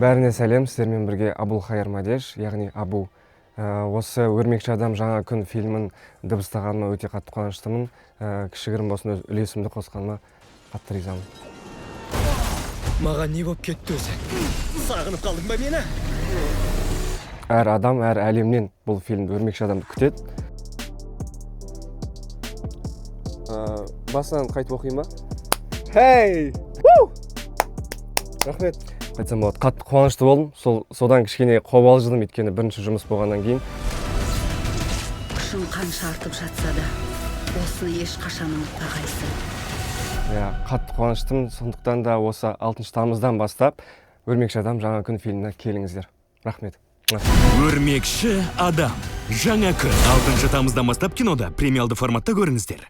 Бәріне сәлем, сіздермен бірге Абулхайыр Мадеш, яғни Абу. Осы «Өрмекші адам жаңа күн» фильмін дыбыстағаныма өте қатты қуаныштымын. Кішігірім болсын өз үлесімді қосқаныма қатты ризамын. Маған не болып кетті өзі? Сағынып қалдың ба мені? Әр адам, әр әлемнен бұл фильмді «Өрмекші адамды» күтеді. Басынан қайтып оқиын ба? Хей! Рахмет. Айтсам болады, қатты қуанышты болдым. Содан кішкене қобалжыдым, өйткені бірінші жұмыс болғаннан кейін. Күшің қанша артып жатса да, осыны ешқашан ұмытпағайсың. Қатты қуаныштым, сондықтан да осы 6 тамыздан бастап «Өрмекші адам жаңа күн» фильміне келіңіздер. Рахмет. Өрмекші адам жаңа күн 6 тамыздан бастап кинода премиалды форматта көріңіздер.